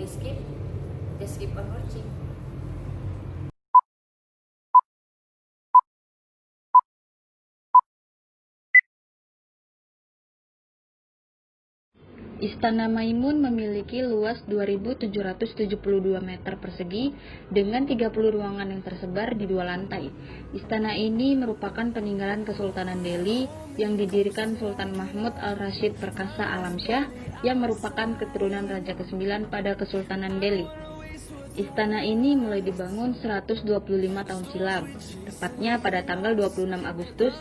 just keep on watching. Istana Maimun memiliki luas 2.772 meter persegi dengan 30 ruangan yang tersebar di 2 lantai. Istana ini merupakan peninggalan Kesultanan Delhi yang didirikan Sultan Mahmud Al-Rashid Perkasa Alamsyah yang merupakan keturunan Raja ke-9 pada Kesultanan Delhi. Istana ini mulai dibangun 125 tahun silam, tepatnya pada tanggal 26 Agustus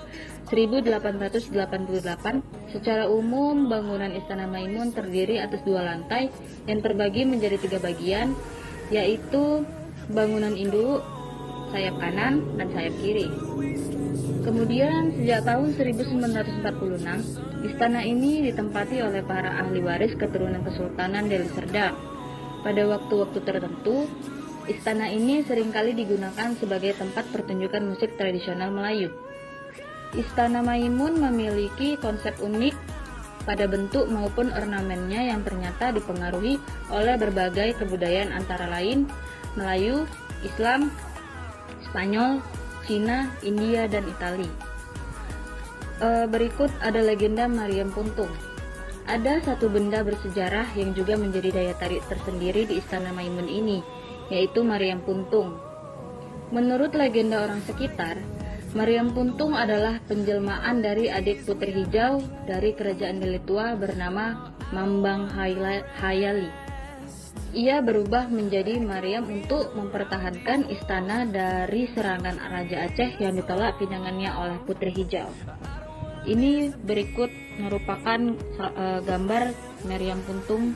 1888. Secara umum, bangunan Istana Maimun terdiri atas 2 lantai yang terbagi menjadi 3 bagian, yaitu bangunan induk, sayap kanan, dan sayap kiri. Kemudian, sejak tahun 1946, istana ini ditempati oleh para ahli waris keturunan Kesultanan Delhi Serdang. Pada waktu-waktu tertentu, istana ini seringkali digunakan sebagai tempat pertunjukan musik tradisional Melayu. Istana Maimun memiliki konsep unik pada bentuk maupun ornamennya yang ternyata dipengaruhi oleh berbagai kebudayaan antara lain Melayu, Islam, Spanyol, Cina, India, dan Italia. Berikut ada legenda Mariam Puntung. Ada satu benda bersejarah yang juga menjadi daya tarik tersendiri di Istana Maimun ini, yaitu Mariam Puntung. Menurut legenda orang sekitar, Mariam Puntung adalah penjelmaan dari adik Putri Hijau dari kerajaan Delhi tua bernama Mambang Hayali. Ia berubah menjadi Mariam untuk mempertahankan istana dari serangan Raja Aceh yang ditolak pinangannya oleh Putri Hijau. Ini berikut merupakan gambar Mariam Puntung.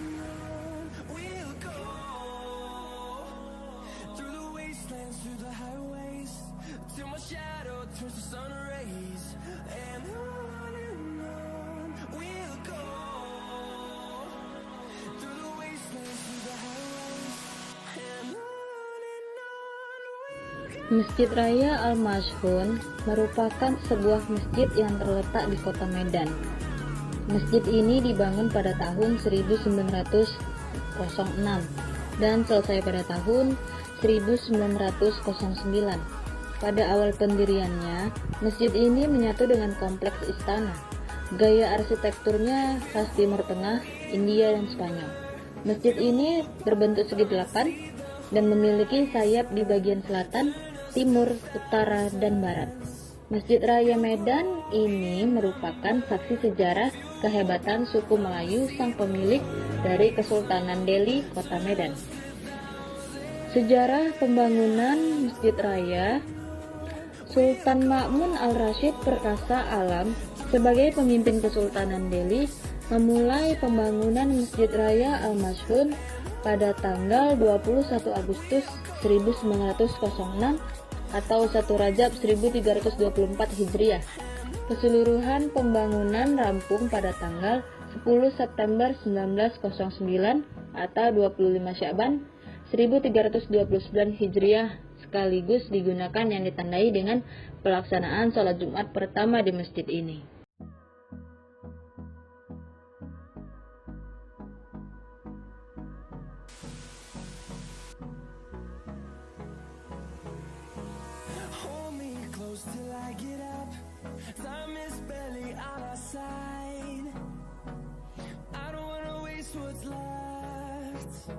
Masjid Raya Al-Mashhun merupakan sebuah masjid yang terletak di kota Medan. Masjid ini dibangun pada tahun 1906 dan selesai pada tahun 1909. Pada awal pendiriannya, masjid ini menyatu dengan kompleks istana. Gaya arsitekturnya khas Timur Tengah, India, dan Spanyol. Masjid ini berbentuk segi 8 dan memiliki sayap di bagian selatan, timur, utara, dan barat. Masjid Raya Medan ini merupakan saksi sejarah kehebatan suku Melayu sang pemilik dari Kesultanan Delhi, kota Medan. Sejarah pembangunan Masjid Raya. Sultan Ma'mun Al-Rashid Perkasa Alam sebagai pemimpin Kesultanan Delhi memulai pembangunan Masjid Raya Al-Mashhun pada tanggal 21 Agustus 1906 atau 1 Rajab 1324 Hijriah. Keseluruhan pembangunan rampung pada tanggal 10 September 1909 atau 25 Sya'ban 1329 Hijriah, sekaligus digunakan yang ditandai dengan pelaksanaan sholat Jumat pertama di masjid ini. Till I get up, time is barely on our side. I don't wanna waste what's left.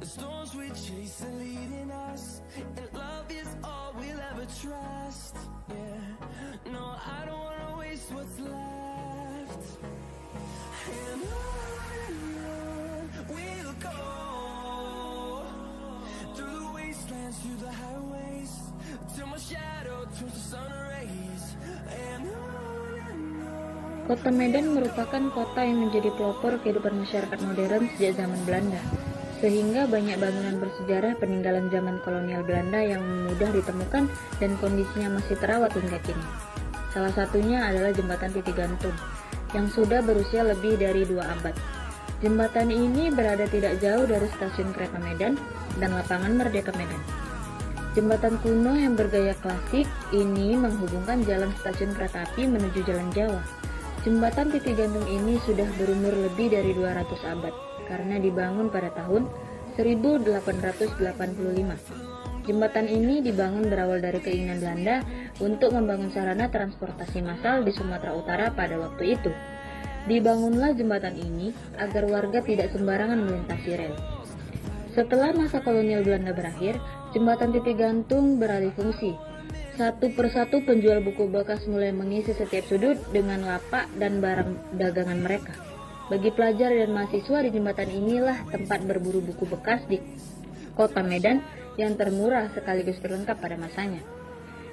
The storms we chase are leading us, and love is all we'll ever trust. Yeah, no, I don't wanna waste what's left. And on we'll go, through the wastelands, through the highways, till my shadow turns to sun rays. And on. Kota Medan merupakan kota yang menjadi pelopor kehidupan masyarakat modern sejak zaman Belanda, sehingga banyak bangunan bersejarah peninggalan zaman kolonial Belanda yang mudah ditemukan dan kondisinya masih terawat hingga kini. Salah satunya adalah Jembatan Titik Gantung, yang sudah berusia lebih dari 2 abad. Jembatan ini berada tidak jauh dari stasiun kereta Medan dan lapangan Merdeka Medan. Jembatan kuno yang bergaya klasik ini menghubungkan jalan stasiun kereta api menuju Jalan Jawa. Jembatan Titik Gantung ini sudah berumur lebih dari 200 abad. karena dibangun pada tahun 1885. Jembatan ini dibangun berawal dari keinginan Belanda untuk membangun sarana transportasi massal di Sumatera Utara pada waktu itu. Dibangunlah jembatan ini agar warga tidak sembarangan melintasi rel. Setelah masa kolonial Belanda berakhir, jembatan titik gantung beralih fungsi. Satu persatu penjual buku bekas mulai mengisi setiap sudut dengan lapak dan barang dagangan mereka. Bagi pelajar dan mahasiswa di jembatan inilah tempat berburu buku bekas di kota Medan yang termurah sekaligus terlengkap pada masanya.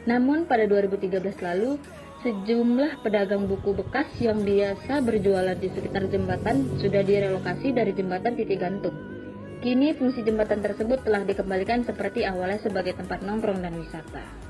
Namun pada 2013 lalu, sejumlah pedagang buku bekas yang biasa berjualan di sekitar jembatan sudah direlokasi dari jembatan titik gantung. Kini fungsi jembatan tersebut telah dikembalikan seperti awalnya sebagai tempat nongkrong dan wisata.